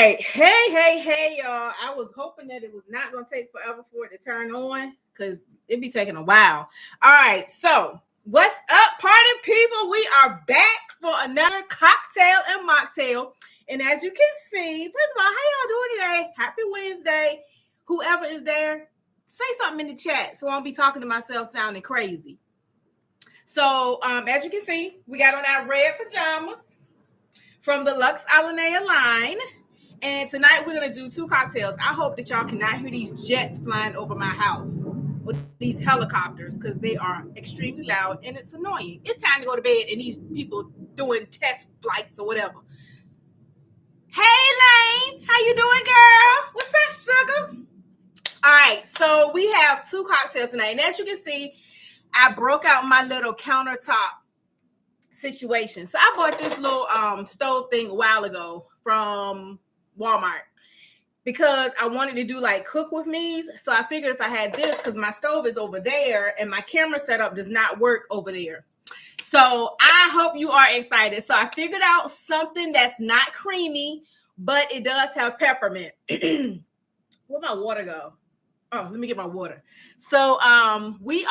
right. Hey, y'all. I was hoping that it was not going to take forever for it to turn on because it'd be taking a while. All right. So, what's up, party people? We are back for another cocktail and mocktail. And as you can see, first of all, how y'all doing today? Happy Wednesday. Whoever is there, say something in the chat so I won't be talking to myself sounding crazy. So, as you can see, we got on our red pajamas from the Luxe Alinea line. And tonight we're going to do two cocktails. I hope that y'all cannot hear these jets flying over my house or these helicopters because they are extremely loud and it's annoying. It's time to go to bed and these people doing test flights or whatever. Hey, Lane. How you doing, girl? What's up, sugar? All right. So we have two cocktails tonight. And as you can see, I broke out my little countertop situation. So I bought this little stove thing a while ago from Walmart because I wanted to do like cook with me's. So I figured if I had this, because my stove is over there and my camera setup does not work over there. So I hope you are excited. So I figured out something that's not creamy, but it does have peppermint. Where'd my water go? Oh, let me get my water. So we're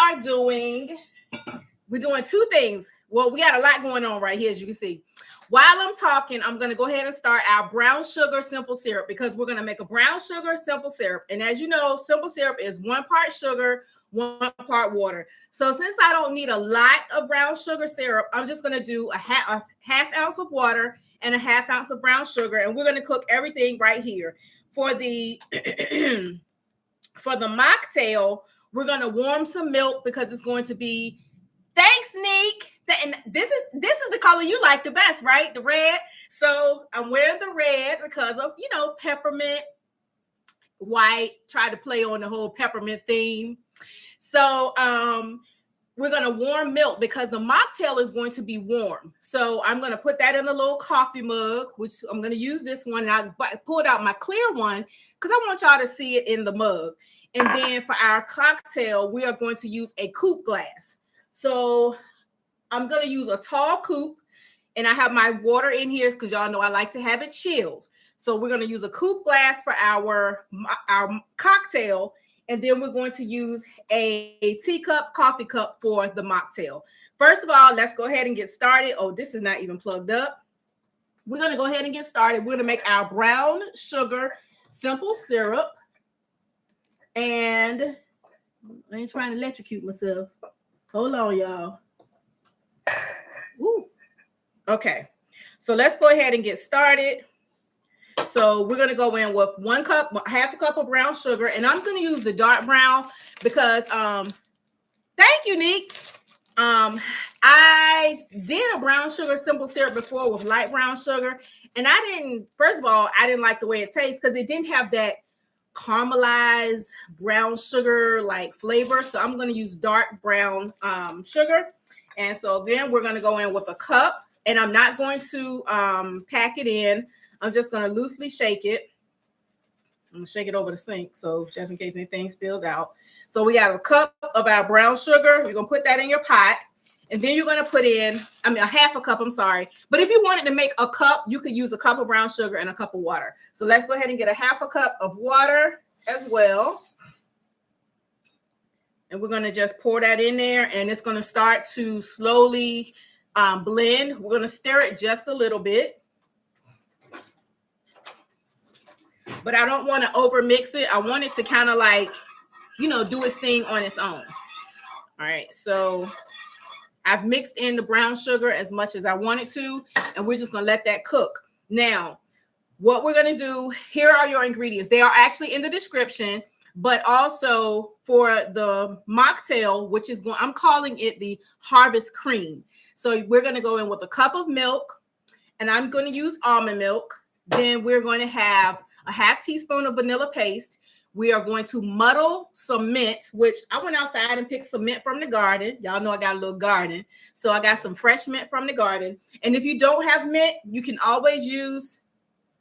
doing two things. Well, we got a lot going on right here, as you can see. While I'm talking, I'm going to go ahead and start our brown sugar simple syrup because we're going to make a brown sugar simple syrup. And as you know, simple syrup is 1 part sugar, 1 part water. So since I don't need a lot of brown sugar syrup, I'm just going to do a half ounce of water and a half ounce of brown sugar. And we're going to cook everything right here. For the mocktail, we're going to warm some milk because it's going to be, thanks, Neek. And this is the color you like the best, right? The red. So I'm wearing the red because of, peppermint, white, try to play on the whole peppermint theme. So we're going to warm milk because the mocktail is going to be warm. So I'm going to put that in a little coffee mug, which I'm going to use this one. I pulled out my clear one because I want y'all to see it in the mug. And then for our cocktail, we are going to use a coupe glass. So I'm going to use a tall coupe, and I have my water in here because y'all know I like to have it chilled. So we're going to use a coupe glass for our cocktail, and then we're going to use a teacup, coffee cup for the mocktail. First of all, let's go ahead and get started. Oh, this is not even plugged up. We're going to go ahead and get started. We're going to make our brown sugar simple syrup, and I ain't trying to electrocute myself. Hold on, y'all. Ooh. Okay, so let's go ahead and get started. So we're going to go in with half a cup of brown sugar, and I'm going to use the dark brown because thank you, Nick. I did a brown sugar simple syrup before with light brown sugar, and first of all, I didn't like the way it tastes because it didn't have that caramelized brown sugar like flavor. So I'm going to use dark brown sugar. And so then we're going to go in with a cup, and I'm not going to pack it in. I'm just going to loosely shake it. I'm going to shake it over the sink, so just in case anything spills out. So we got a cup of our brown sugar. You're going to put that in your pot, and then you're going to put in, a half a cup, I'm sorry. But if you wanted to make a cup, you could use a cup of brown sugar and a cup of water. So let's go ahead and get a half a cup of water as well. And we're going to just pour that in there, and it's going to start to slowly blend. We're going to stir it just a little bit. But I don't want to overmix it. I want it to kind of like, do its thing on its own. All right, so I've mixed in the brown sugar as much as I wanted to, and we're just going to let that cook. Now, what we're going to do, here are your ingredients. They are actually in the description. But also for the mocktail, which is I'm calling it the harvest cream. So we're going to go in with a cup of milk, and I'm going to use almond milk. Then we're going to have a half teaspoon of vanilla paste. We are going to muddle some mint, which I went outside and picked some mint from the garden. Y'all know I got a little garden. So I got some fresh mint from the garden. And if you don't have mint, you can always use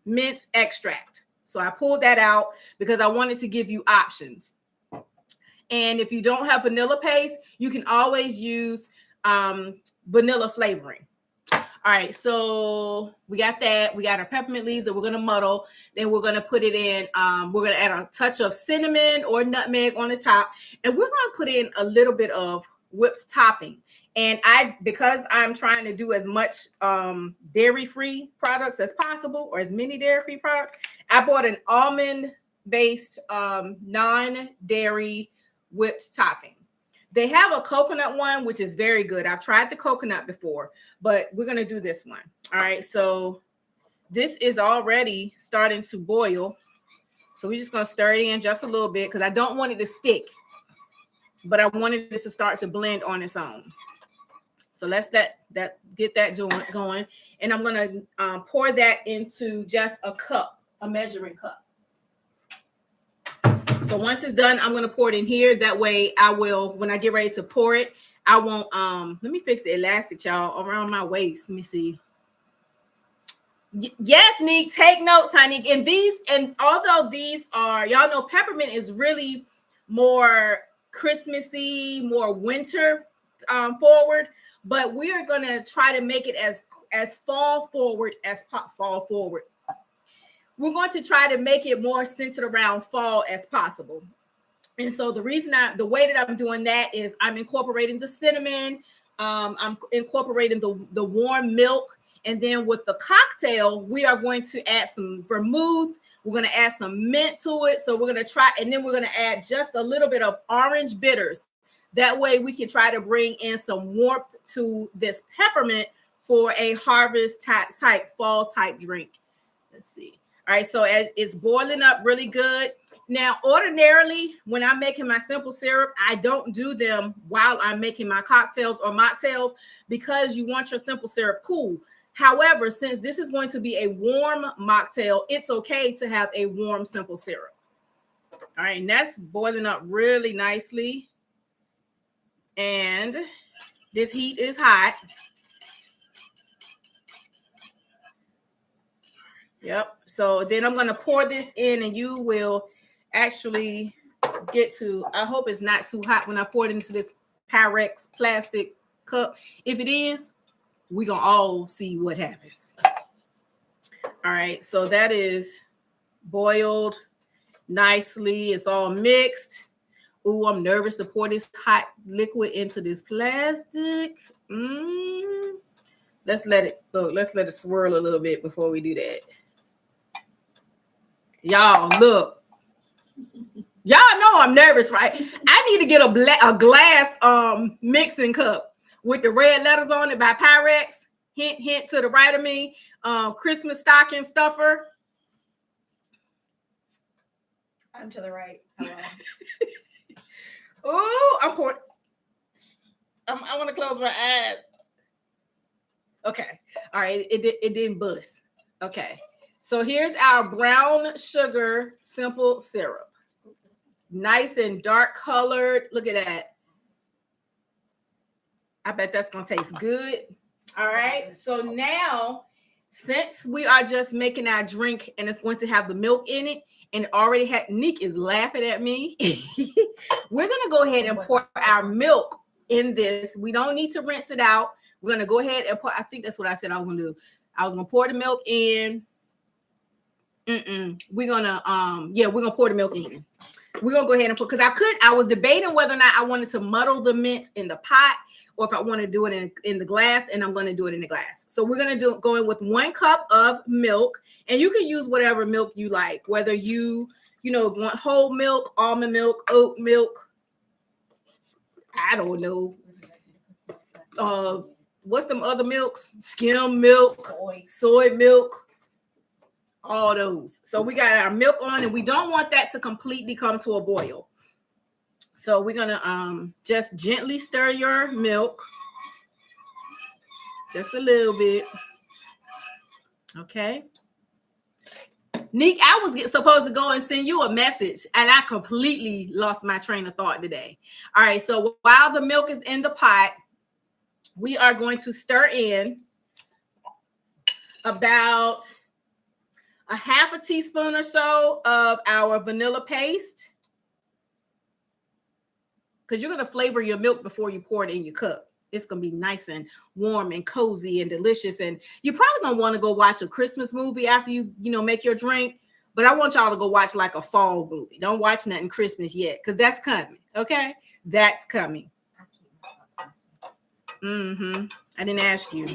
mint extract. So I pulled that out because I wanted to give you options. And if you don't have vanilla paste, you can always use vanilla flavoring. All right, so we got that. We got our peppermint leaves that we're gonna muddle. Then we're gonna put it in. We're gonna add a touch of cinnamon or nutmeg on the top, and we're gonna put in a little bit of whipped topping. And because I'm trying to do as much dairy-free products as possible, or as many dairy-free products, I bought an almond-based non-dairy whipped topping. They have a coconut one, which is very good. I've tried the coconut before, but we're going to do this one. All right. So this is already starting to boil. So we're just going to stir it in just a little bit because I don't want it to stick, but I wanted it to start to blend on its own. So let's get that going. And I'm going to pour that into just a cup, a measuring cup. So once it's done, I'm going to pour it in here. That way I will, when I get ready to pour it, I won't, let me fix the elastic, y'all, around my waist. Let me see. Yes, Nick, take notes, honey. And although these are, y'all know peppermint is really more Christmassy, more winter forward, but we are going to try to make it as fall forward as fall forward. We're going to try to make it more centered around fall as possible. And so the way that I'm doing that is I'm incorporating the cinnamon. I'm incorporating the warm milk. And then with the cocktail, we are going to add some vermouth. We're going to add some mint to it. So we're going to try, and then we're going to add just a little bit of orange bitters. That way we can try to bring in some warmth to this peppermint for a harvest type fall type drink. Let's see. All right, so as it's boiling up really good. Now, ordinarily, when I'm making my simple syrup, I don't do them while I'm making my cocktails or mocktails because you want your simple syrup cool. However, since this is going to be a warm mocktail, it's okay to have a warm simple syrup. All right, and that's boiling up really nicely. And this heat is hot. Yep. So then I'm going to pour this in and you will actually get to, I hope it's not too hot when I pour it into this Pyrex plastic cup. If it is, we're going to all see what happens. All right. So that is boiled nicely. It's all mixed. Ooh, I'm nervous to pour this hot liquid into this plastic. Let's let it swirl a little bit before we do that. Y'all, look. Y'all know I'm nervous, right? I need to get a glass mixing cup with the red letters on it by Pyrex. Hint, hint to the right of me. Christmas stocking stuffer. I'm to the right. Hello. Oh, I'm pouring. I want to close my eyes. Okay. All right. It didn't bust. Okay. So here's our brown sugar simple syrup. Nice and dark colored. Look at that. I bet that's going to taste good. All right. So now, since we are just making our drink and it's going to have the milk in it, and already had, Nick is laughing at me. We're going to go ahead and pour our milk in this. We don't need to rinse it out. We're going to go ahead and pour, I think that's what I said I was going to do. I was going to pour the milk in. We're going to pour the milk in. We're going to go ahead and put, because I was debating whether or not I wanted to muddle the mint in the pot or if I want to do it in the glass, and I'm going to do it in the glass. So we're going to go in with 1 cup of milk, and you can use whatever milk you like, whether you want whole milk, almond milk, oat milk. I don't know. What's them other milks? Skim milk, soy milk, all those. So we got our milk on, and we don't want that to completely come to a boil. So we're going to just gently stir your milk. Just a little bit. Okay. Nick, I was supposed to go and send you a message, and I completely lost my train of thought today. All right. So while the milk is in the pot, we are going to stir in about a half a teaspoon or so of our vanilla paste, because you're going to flavor your milk before you pour it in your cup. It's gonna be nice and warm and cozy and delicious. And you're probably gonna want to go watch a Christmas movie after you make your drink. But I want y'all to go watch like a fall movie. Don't watch nothing Christmas yet, because that's coming. Okay, that's coming. I didn't ask you.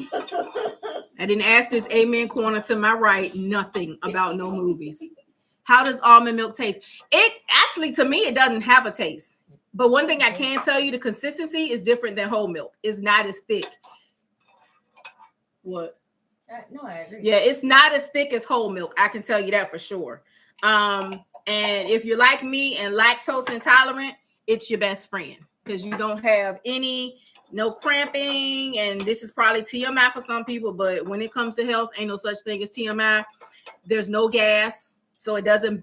I didn't ask this amen corner to my right nothing about no movies. How does almond milk taste? It actually, to me, it doesn't have a taste. But one thing I can tell you, the consistency is different than whole milk. It's not as thick. What? No, I agree. Yeah, it's not as thick as whole milk. I can tell you that for sure. And if you're like me and lactose intolerant, it's your best friend, because you don't have no cramping. And this is probably TMI for some people, but when it comes to health, ain't no such thing as TMI. There's no gas, so it doesn't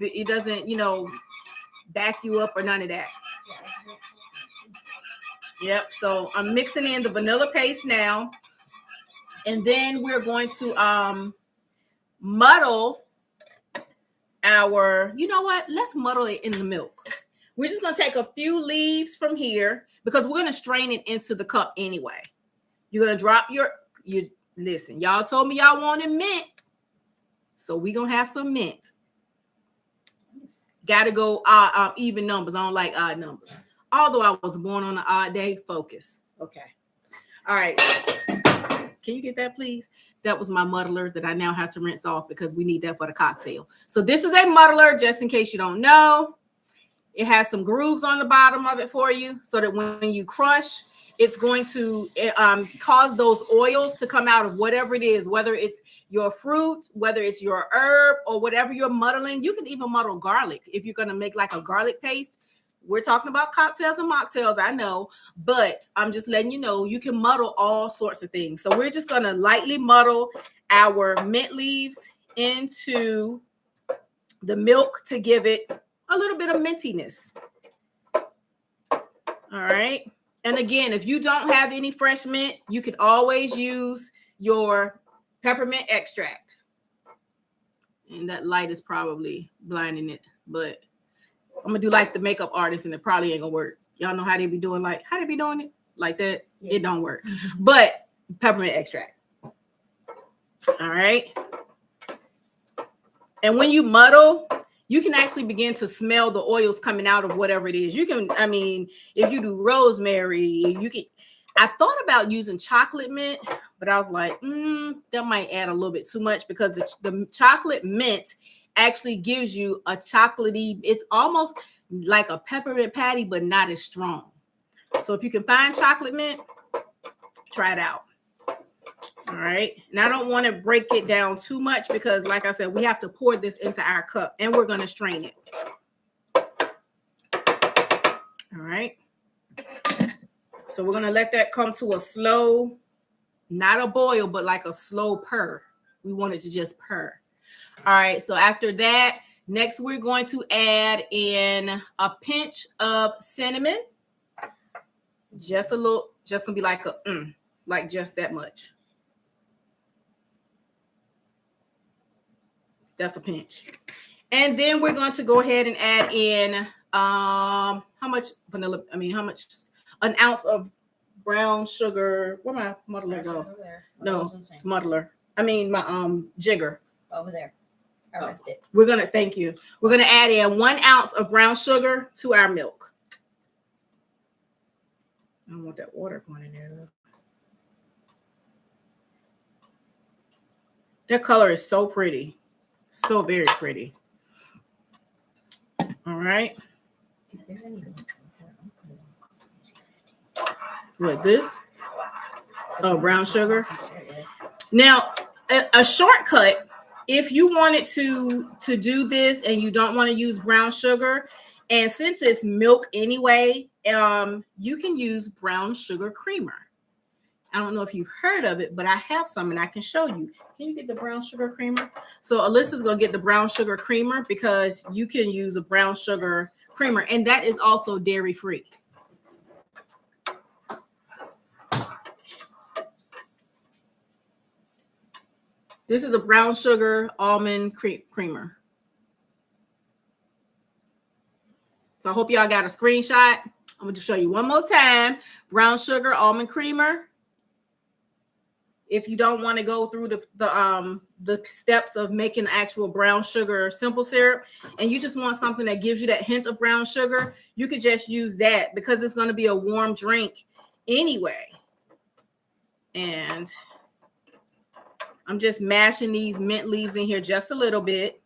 back you up or none of that. Yep. So I'm mixing in the vanilla paste now. And then we're going to muddle let's muddle it in the milk. We're just going to take a few leaves from here, because we're going to strain it into the cup anyway. You're going to drop listen, y'all told me y'all wanted mint. So we're going to have some mint. Got to go even numbers. I don't like odd numbers. Although I was born on an odd day, focus. Okay. All right. Can you get that, please? That was my muddler that I now have to rinse off, because we need that for the cocktail. So this is a muddler, just in case you don't know. It has some grooves on the bottom of it for you, so that when you crush, it's going to cause those oils to come out of whatever it is, whether it's your fruit, whether it's your herb, or whatever you're muddling. You can even muddle garlic if you're going to make like a garlic paste. We're talking about cocktails and mocktails, I know, but I'm just letting you know you can muddle all sorts of things. So we're just going to lightly muddle our mint leaves into the milk to give it a little bit of mintiness. All right. And again, if you don't have any fresh mint, you could always use your peppermint extract. And that light is probably blinding it, but I'm gonna do like the makeup artist, and it probably ain't gonna work. Y'all know how they be doing it like that. Yeah. It don't work. But peppermint extract. All right. And when you muddle, you can actually begin to smell the oils coming out of whatever it is. You can, if you do rosemary, you can. I thought about using chocolate mint, but I was like, that might add a little bit too much, because the chocolate mint actually gives you a chocolatey, it's almost like a peppermint patty, but not as strong. So if you can find chocolate mint, try it out. All right. And I don't want to break it down too much, because like I said, we have to pour this into our cup, and we're going to strain it. All right. So we're going to let that come to a slow, not a boil, but like a slow purr. We want it to just purr. All right, so after that, next we're going to add in a pinch of cinnamon. Just a little, just gonna be like like just that much. That's a pinch. And then we're going to go ahead and add in how much vanilla? How much? An ounce of brown sugar. Where my muddler go? No, muddler. My jigger. Over there. I rinsed it. Thank you. We're gonna add in 1 ounce of brown sugar to our milk. I don't want that water going in there though. That color is so pretty. So very pretty. All right. What, this? Oh, brown sugar. Now, a shortcut, if you wanted to do this and you don't want to use brown sugar, and since it's milk anyway, you can use brown sugar creamer. I don't know if you've heard of it, but I have some and I can show you. Can you get the brown sugar creamer? So Alyssa's going to get the brown sugar creamer, because you can use a brown sugar creamer, and that is also dairy free. This is a brown sugar almond creamer. So I hope y'all got a screenshot. I'm going to show you one more time. Brown sugar, almond creamer. If you don't want to go through the steps of making actual brown sugar simple syrup, and you just want something that gives you that hint of brown sugar, you could just use that because it's going to be a warm drink anyway. And I'm just mashing these mint leaves in here just a little bit.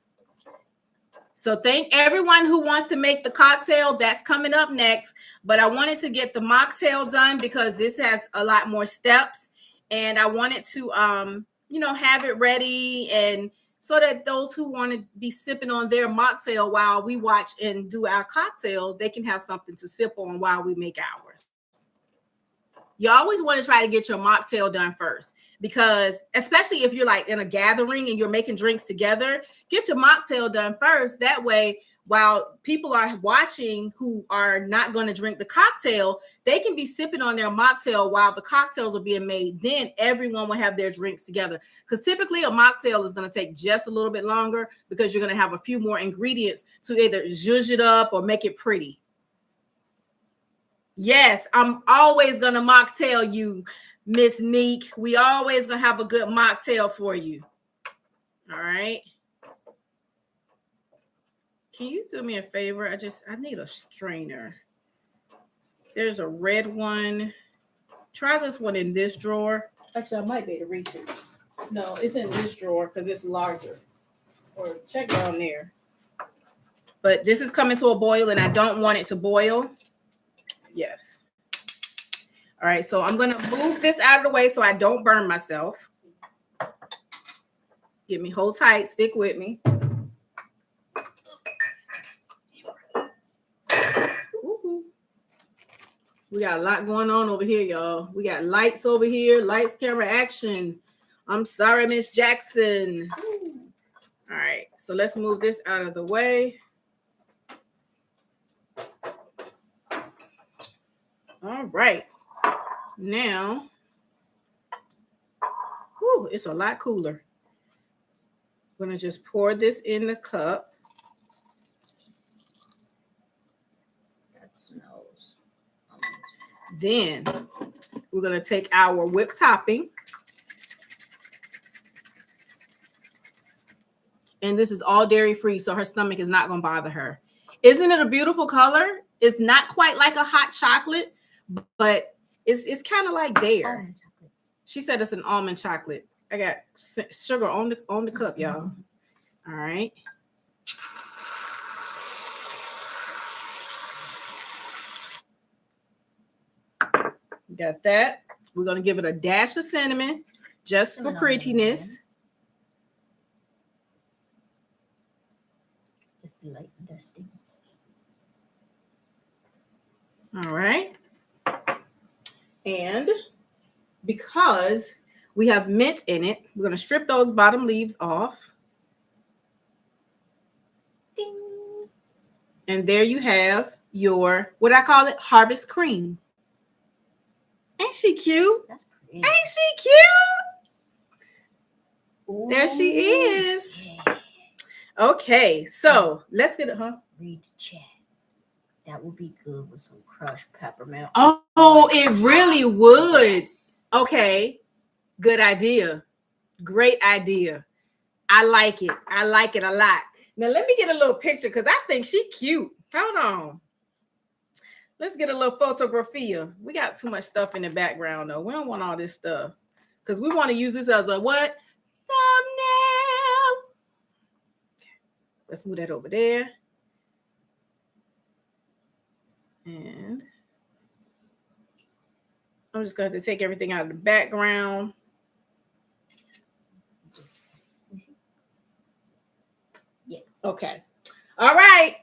So thank everyone who wants to make the cocktail. That's coming up next. But I wanted to get the mocktail done because this has a lot more steps. And I wanted to, have it ready, and so that those who want to be sipping on their mocktail while we watch and do our cocktail, they can have something to sip on while we make ours. You always want to try to get your mocktail done first, because especially if you're like in a gathering and you're making drinks together, get your mocktail done first. That way, while people are watching who are not going to drink the cocktail, they can be sipping on their mocktail while the cocktails are being made. Then everyone will have their drinks together. Because typically a mocktail is going to take just a little bit longer because you're going to have a few more ingredients to either zhuzh it up or make it pretty. Yes, I'm always going to mocktail you, Miss Neek. We always going to have a good mocktail for you. All right. Can you do me a favor? I need a strainer. There's a red one. Try this one in this drawer. Actually, I might be able to reach it. No, it's in this drawer because it's larger. Or check down there. But this is coming to a boil, and I don't want it to boil. Yes. All right, so I'm going to move this out of the way so I don't burn myself. Get me, hold tight, stick with me. We got a lot going on over here, y'all. We got lights over here, lights, camera, action. I'm sorry, Miss Jackson. All right, so let's move this out of the way. All right, now, it's a lot cooler. I'm gonna just pour this in the cup. That smells amazing. Then we're gonna take our whipped topping. And this is all dairy free, so her stomach is not gonna bother her. Isn't it a beautiful color? It's not quite like a hot chocolate, but it's kind of like dare. She said it's an almond chocolate. I got sugar on the cup, y'all. All right. Got that. We're gonna give it a dash of cinnamon just for prettiness. Just the light dusting. All right. And because we have mint in it, we're going to strip those bottom leaves off. Ding. And there you have your, what I call it, harvest cream. Ain't she cute? That's pretty. Ain't she cute? Ooh, there she is. Yeah. Okay, so let's get it, Read the chat. That would be good with some crushed peppermint. Oh, it really would. Okay. Good idea. Great idea. I like it. I like it a lot. Now, let me get a little picture because I think she cute. Hold on. Let's get a little photographia. We got too much stuff in the background, though. We don't want all this stuff because we want to use this as a what? Thumbnail. Let's move that over there. And I'm just going to have to take everything out of the background. Yes. Okay. All right.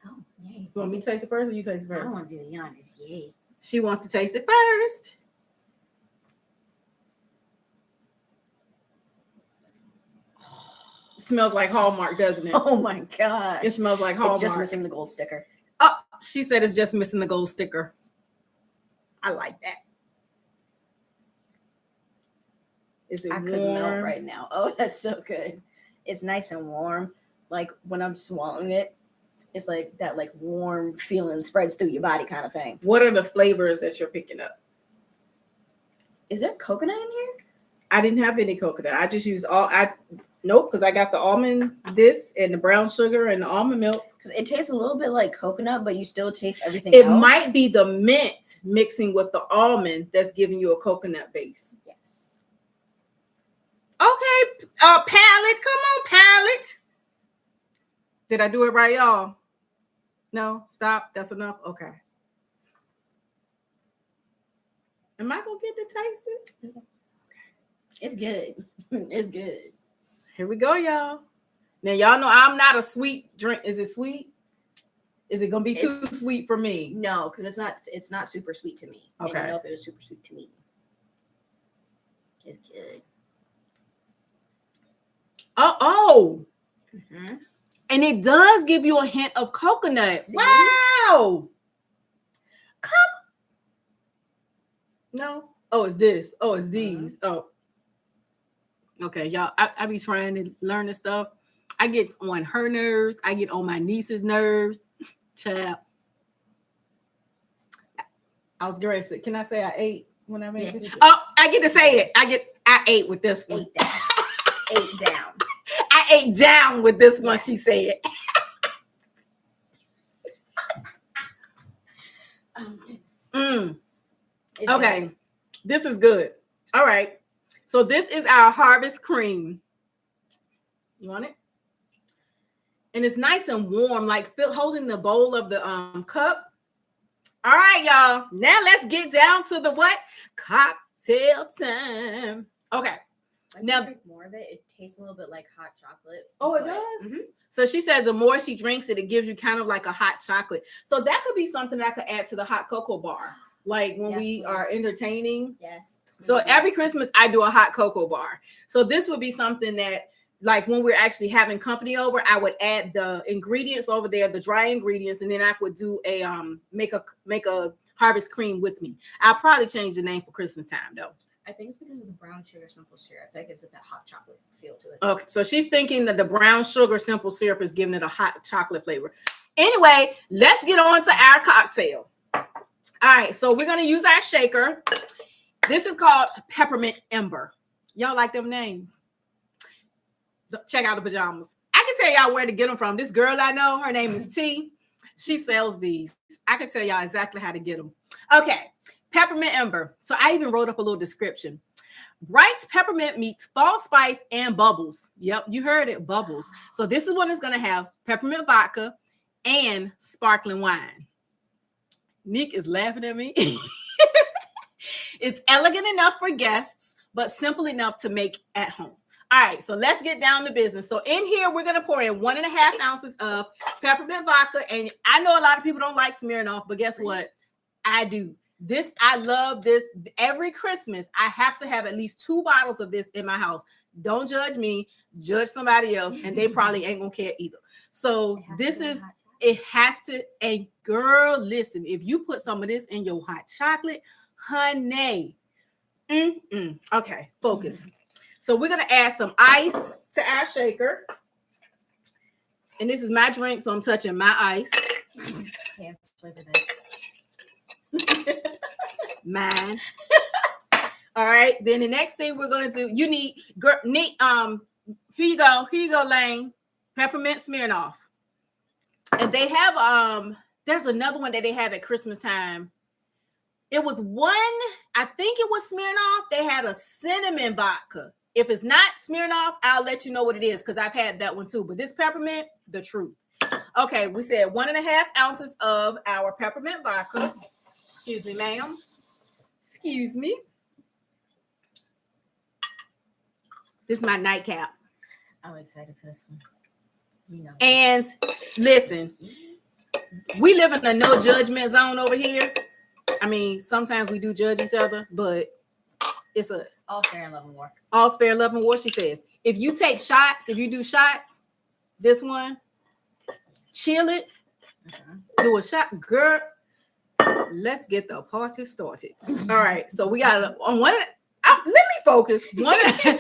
Oh, yay. You want me to taste it first or you taste it first? I want to do the honors. Yay. She wants to taste it first. It smells like Hallmark, doesn't it? Oh my God. It smells like Hallmark. It's just missing the gold sticker. Oh, she said it's just missing the gold sticker. I like that. Is it I warm? could melt right now. Oh, that's so good. It's nice and warm. Like when I'm swallowing it, It's like that like warm feeling spreads through your body kind of thing. What are the flavors that you're picking up? Is there coconut in here? I didn't have any coconut. I just used nope, because I got the almond this and the brown sugar and the almond milk. Because it tastes a little bit like coconut, but you still taste everything It else. might be the mint mixing with the almond that's giving you a coconut base. Yes. Okay, palate. Come on, palate. Did I do it right, y'all? No, stop. That's enough. Okay. Am I gonna get to taste it? It's good. It's good. Here we go, y'all. Now y'all know I'm not a sweet drink. Is it sweet? Is it gonna be too sweet for me? No, because it's not super sweet to me. Okay. I don't know if it was super sweet to me. It's good. Oh. Mm-hmm. And it does give you a hint of coconut. See? Wow. Come. No. Oh, it's this. Oh, it's these. Oh. Okay, y'all. I be trying to learn this stuff. I get on her nerves. I get on my niece's nerves. Child. I was going to say, can I say I ate when I made it? Oh, I get to say it. I ate with this one. Ate down. Ate down. I ate down with this one, she said. Okay. Good. This is good. All right. So this is our harvest cream. You want it? And it's nice and warm, like holding the bowl of the cup. All right, y'all. Now let's get down to the what? Cocktail time. Okay. Now, drink more of it. It tastes a little bit like hot chocolate. Oh, it does? Mm-hmm. So she said the more she drinks it, it gives you kind of like a hot chocolate. So that could be something that I could add to the hot cocoa bar. Like when we are entertaining. Yes. Please. So every Christmas, I do a hot cocoa bar. So this would be something that, like when we're actually having company over, I would add the ingredients over there, the dry ingredients, and then I would do a make a harvest cream with me. I'll probably change the name for Christmas time though. I think it's because of the brown sugar simple syrup that gives it that hot chocolate feel to it. Okay, so she's thinking that the brown sugar simple syrup is giving it a hot chocolate flavor. Anyway, let's get on to our cocktail. All right, so we're gonna use our shaker. This is called Peppermint Ember. Y'all like them names? Check out the pajamas. I can tell y'all where to get them from. This girl I know, her name is T. She sells these. I can tell y'all exactly how to get them. Okay, Peppermint Ember. So I even wrote up a little description. Bright peppermint meets fall spice and bubbles. Yep, you heard it, bubbles. So this is what it's going to have: peppermint vodka and sparkling wine. Nick is laughing at me. It's elegant enough for guests, but simple enough to make at home. All right, so let's get down to business. So in here, we're going to pour in 1.5 ounces of peppermint vodka. And I know a lot of people don't like Smirnoff, but guess what? I do. I love this. Every Christmas, I have to have at least 2 bottles of this in my house. Don't judge me, judge somebody else, and they probably ain't going to care either. So it has to, and girl, listen, if you put some of this in your hot chocolate, honey. Okay, focus. So we're going to add some ice to our shaker. And this is my drink, so I'm touching my ice. Can't flavor this. Mine. All right. Then the next thing we're going to do, you need, here you go, Lane. Peppermint Smirnoff. And they have, there's another one that they have at Christmas time. It was one, I think it was Smirnoff. They had a cinnamon vodka. If it's not Smirnoff, I'll let you know what it is because I've had that one too. But this peppermint, the truth. Okay, we said 1.5 ounces of our peppermint vodka. Excuse me, ma'am. Excuse me. This is my nightcap. I'm excited for this one. You know. And listen, we live in a no judgment zone over here. I mean, sometimes we do judge each other, but it's us. All fair and love and war. All's fair, love and war, she says. If you take shots, if you do shots, this one, chill it, do a shot, girl. Let's get the party started. All right, so we got on one. Let me focus. 1.5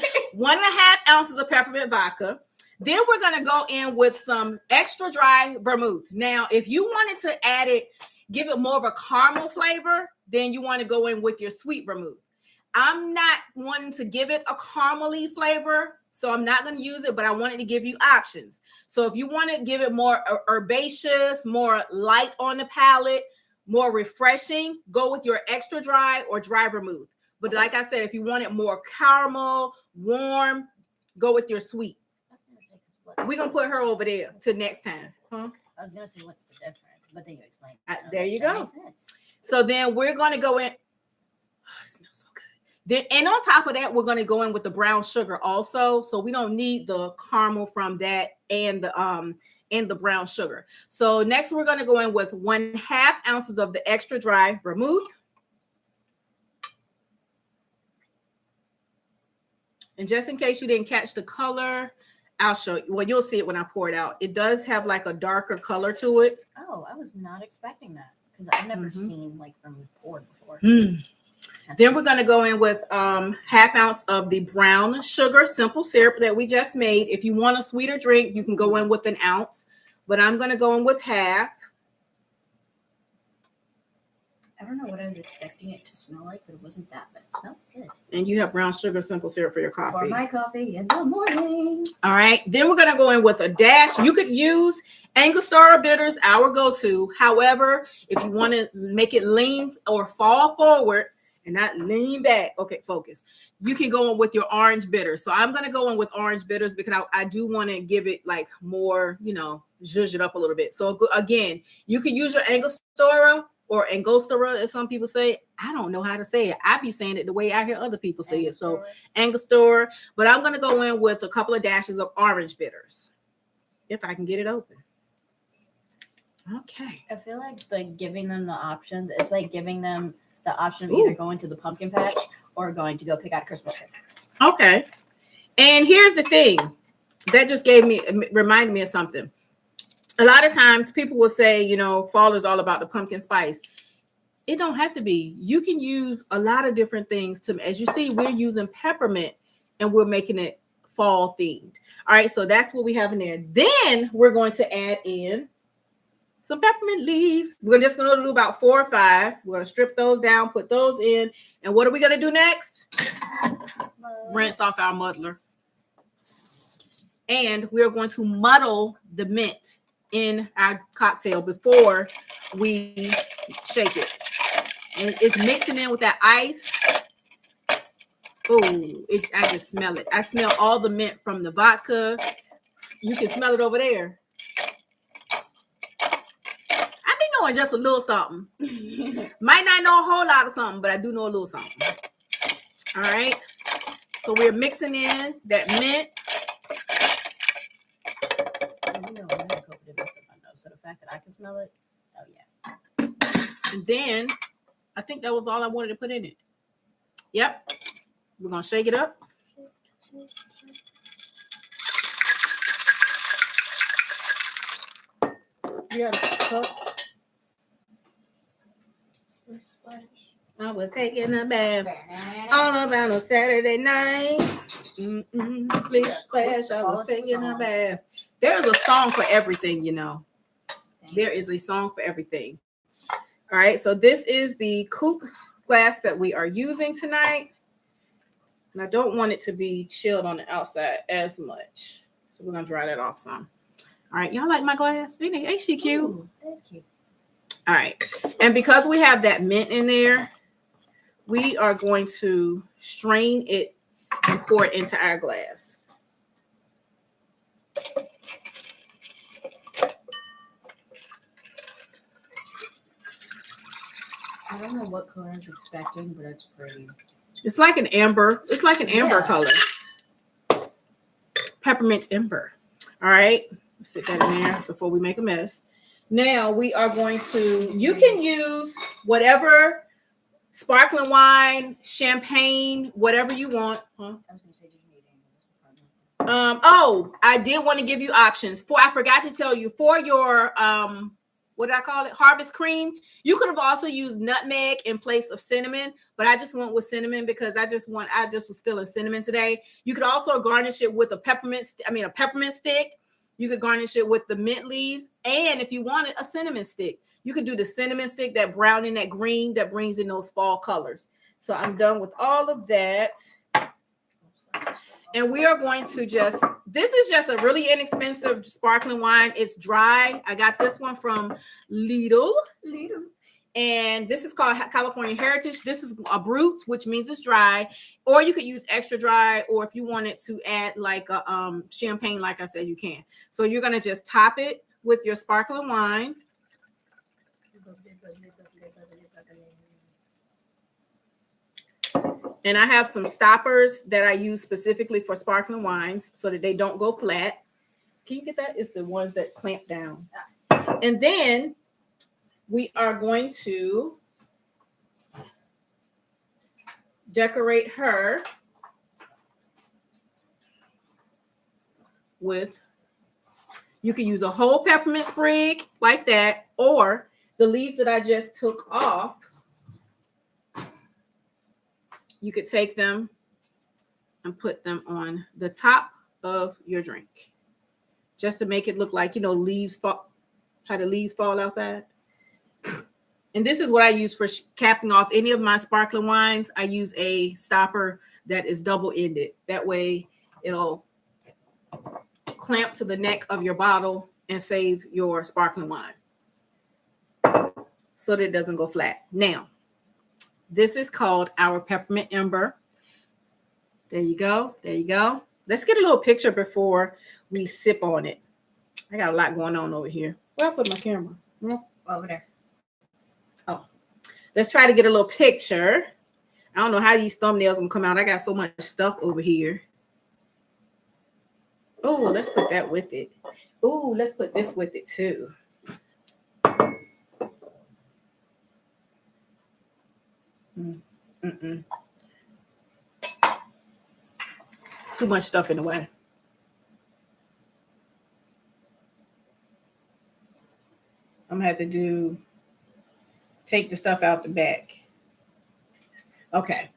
ounces of peppermint vodka. Then we're going to go in with some extra dry vermouth. Now, if you wanted to add it, give it more of a caramel flavor, then you want to go in with your sweet vermouth. I'm not wanting to give it a caramely flavor, so I'm not going to use it, but I wanted to give you options. So if you want to give it more herbaceous, more light on the palate, more refreshing, go with your extra dry or dry vermouth. But like I said, if you want it more caramel, warm, go with your sweet. We're going to put her over there till next time. Huh? I was going to say, what's the difference? But then you explained. There you go. So then we're going to go in. Oh, it smells so good. Then, and on top of that, we're going to go in with the brown sugar also. So we don't need the caramel from that and the brown sugar. So next we're going to go in with 1/2 ounces of the extra dry vermouth. And just in case you didn't catch the color, I'll show you. Well, you'll see it when I pour it out. It does have like a darker color to it. Oh, I was not expecting that because I've never seen like vermouth poured before. Then we're going to go in with 1/2 ounce of the brown sugar simple syrup that we just made. If you want a sweeter drink, you can go in with 1 ounce, but I'm going to go in with 1/2. I don't know what I was expecting it to smell like, but it wasn't that, but it smells good. And you have brown sugar simple syrup for your coffee. For my coffee in the morning. All right. Then we're going to go in with a dash. You could use Angostura bitters, our go-to. However, if you want to make it lean or fall forward and not lean back, okay, focus, you can go in with your orange bitters. So I'm going to go in with orange bitters because I do want to give it like more, zhuzh it up a little bit. So again, you can use your Angostura or Angostura, as some people say. I don't know how to say it. I be saying it the way I hear other people say it. So Angostura, but I'm going to go in with a couple of dashes of orange bitters, if I can get it open. Okay. I feel like giving them the options, it's like giving them the option of either going to the pumpkin patch or going to go pick out a Christmas tree. Okay. And here's the thing that just reminded me of something. A lot of times people will say, fall is all about the pumpkin spice. It don't have to be. You can use a lot of different things as you see, we're using peppermint and we're making it fall themed. All right. So that's what we have in there. Then we're going to add in some peppermint leaves. We're just going to do about 4 or 5. We're going to strip those down, put those in. And what are we going to do next? Rinse off our muddler. And we're going to muddle the mint in our cocktail before we shake it. And it's mixing in with that ice. Oh, I just smell it. I smell all the mint from the vodka. You can smell it over there. I be knowing just a little something. Might not know a whole lot of something, but I do know a little something. All right. So we're mixing in that mint. So the fact that I can smell it, oh yeah. And then I think that was all I wanted to put in it. Yep. We're going to shake it up. You got a cup? I was taking a bath all about a Saturday night. Splish splash, I was taking a bath. There's a song for everything, There is a song for everything. All right, so this is the coupe glass that we are using tonight. And I don't want it to be chilled on the outside as much. So we're going to dry that off some. All right, y'all like my glass? Ain't she cute? Ooh, that's cute. All right, and because we have that mint in there, we are going to strain it and pour it into our glass. I don't know what color I was expecting, but it's pretty. It's like an amber. It's like an amber color. Peppermint Ember. All right. Let's sit that in there before we make a mess. Now we are going to, you can use whatever sparkling wine, champagne, whatever you want. Huh? I was going to say, did you need any? I did want to give you options. I forgot to tell you for your what did I call it? Harvest cream. You could have also used nutmeg in place of cinnamon, but I just went with cinnamon because I just was feeling cinnamon today. You could also garnish it with a peppermint stick. You could garnish it with the mint leaves. And if you wanted a cinnamon stick, you could do the cinnamon stick, that brown and that green that brings in those fall colors. So I'm done with all of that. And we are going to this is just a really inexpensive sparkling wine. It's dry. I got this one from Lidl. And this is called California Heritage. This is a brut, which means it's dry. Or you could use extra dry. Or if you wanted to add like a champagne, like I said, you can. So you're going to just top it with your sparkling wine. And I have some stoppers that I use specifically for sparkling wines so that they don't go flat. Can you get that? It's the ones that clamp down. And then we are going to decorate her with, you can use a whole peppermint sprig like that, or the leaves that I just took off. You could take them and put them on the top of your drink just to make it look like, leaves fall, how the leaves fall outside. And this is what I use for capping off any of my sparkling wines. I use a stopper that is double-ended. That way it'll clamp to the neck of your bottle and save your sparkling wine so that it doesn't go flat. Now, this is called our Peppermint Ember. There you go. There you go. Let's get a little picture before we sip on it. I got a lot going on over here. Where I put my camera? Over there. Oh, let's try to get a little picture. I don't know how these thumbnails gonna come out. I got so much stuff over here. Oh, let's put that with it. Oh, let's put this with it too. Too much stuff in the way. I'm gonna have to take the stuff out the back. Okay.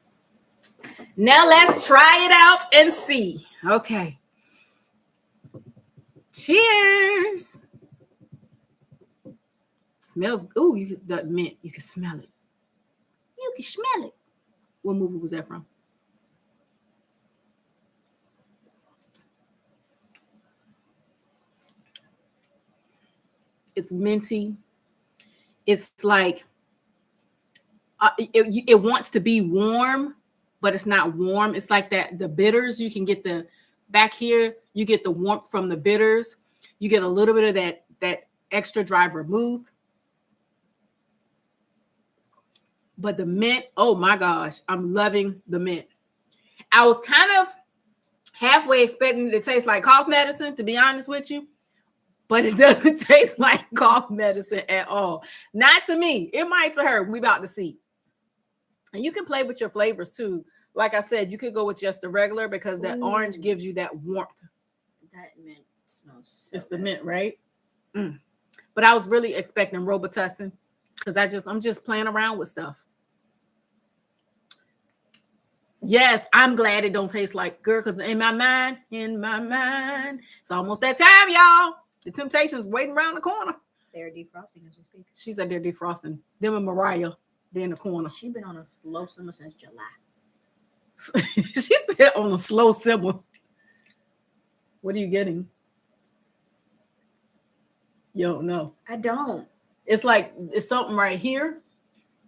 Now let's try it out and see. Okay. Cheers. Smells. Ooh, the mint. You can smell it. You can smell it. What movie was that from? It's minty. It's like it wants to be warm, but it's not warm. It's like that. The bitters, you can get the back here. You get the warmth from the bitters. You get a little bit of that extra dry vermouth. But the mint, oh my gosh, I'm loving the mint. I was kind of halfway expecting it to taste like cough medicine, to be honest with you. But it doesn't taste like cough medicine at all. Not to me. It might to her. We about to see. And you can play with your flavors too. Like I said, you could go with just the regular because that orange gives you that warmth. That mint smells so It's the good. mint, right? But I was really expecting Robitussin because I'm just playing around with stuff. Yes, I'm glad it don't taste like, girl, because in my mind, it's almost that time, y'all. The Temptations waiting around the corner. They're defrosting as we speak. She said they're defrosting. Them and Mariah, they're in the corner. She's been on a slow simmer since July. She said on a slow simmer. What are you getting? You don't know. I don't. It's like it's something right here.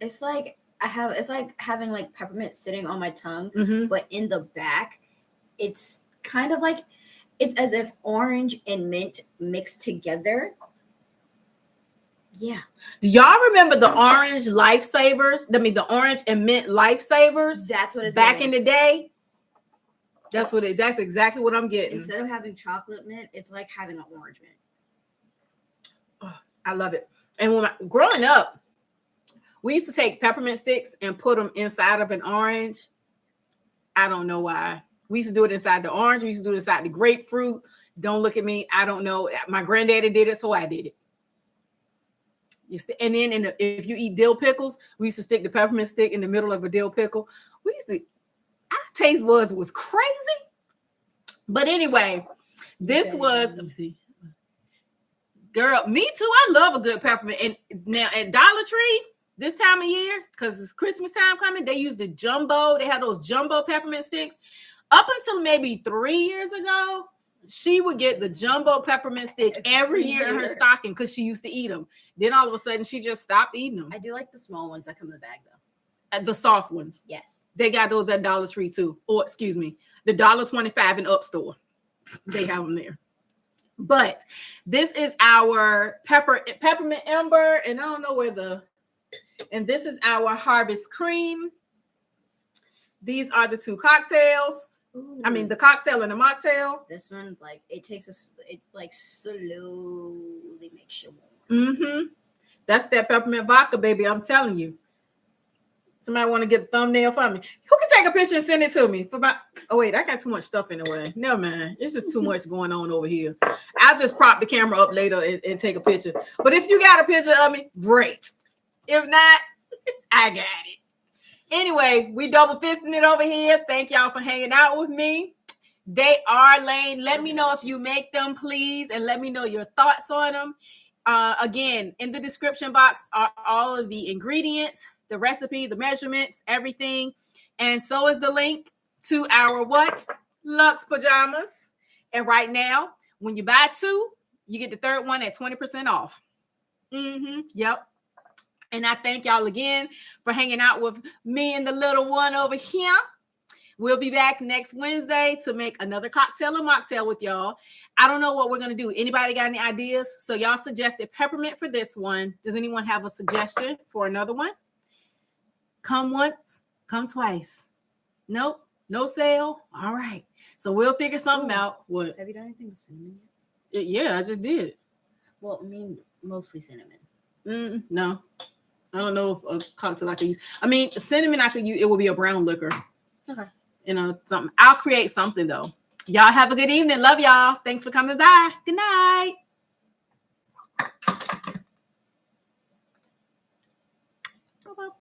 It's like it's like having like peppermint sitting on my tongue, but in the back, it's kind of like it's as if orange and mint mixed together. Yeah. Do y'all remember the orange lifesavers? The orange and mint lifesavers. That's what it's back getting. in the day. That's exactly what I'm getting. Instead of having chocolate mint, it's like having an orange mint. Oh, I love it. And when growing up, we used to take peppermint sticks and put them inside of an orange. I don't know why. We used to do it inside the orange. We used to do it inside the grapefruit. Don't look at me. I don't know. My granddaddy did it, so I did it. And then if you eat dill pickles, we used to stick the peppermint stick in the middle of a dill pickle. Our taste buds was crazy. But anyway, this was, let me see. Girl, me too. I love a good peppermint. And now at Dollar Tree, this time of year, because it's Christmas time coming, they use the jumbo. They had those jumbo peppermint sticks. Up until maybe 3 years ago, she would get the jumbo peppermint stick every year in her stocking because she used to eat them. Then all of a sudden, she just stopped eating them. I do like the small ones that come in the bag, though. The soft ones. Yes. They got those at Dollar Tree, too. Or, excuse me, the $1.25 in Up Store. They have them there. But this is our peppermint ember. And I don't know where and this is our harvest cream. These are the two cocktails. Ooh. I mean, the cocktail and the mocktail. This one, like, it slowly makes you warm. Mm-hmm. That's that peppermint vodka, baby. I'm telling you. Somebody want to get a thumbnail for me? Who can take a picture and send it to me? Oh, wait, I got too much stuff in the way. Never mind. It's just too much going on over here. I'll just prop the camera up later and take a picture. But if you got a picture of me, great. If not, I got it. Anyway, we double fisting it over here. Thank y'all for hanging out with me. They are Lane. Let me know if you make them, please, and let me know your thoughts on them. Again, in the description box are all of the ingredients, the recipe, the measurements, everything. And so is the link to our Luxe pajamas. And right now, when you buy 2, you get the third one at 20% off. Yep. And I thank y'all again for hanging out with me and the little one over here. We'll be back next Wednesday to make another cocktail and mocktail with y'all. I don't know what we're going to do. Anybody got any ideas? So y'all suggested peppermint for this one. Does anyone have a suggestion for another one? Come once, come twice. Nope, no sale. All right. So we'll figure something out. What? Have you done anything with cinnamon yet? Yeah, I just did. Well, I mean, mostly cinnamon. No. I don't know if a cocktail I could use. I mean, cinnamon I could use. It will be a brown liquor. Okay. Something. I'll create something though. Y'all have a good evening. Love y'all. Thanks for coming by. Good night.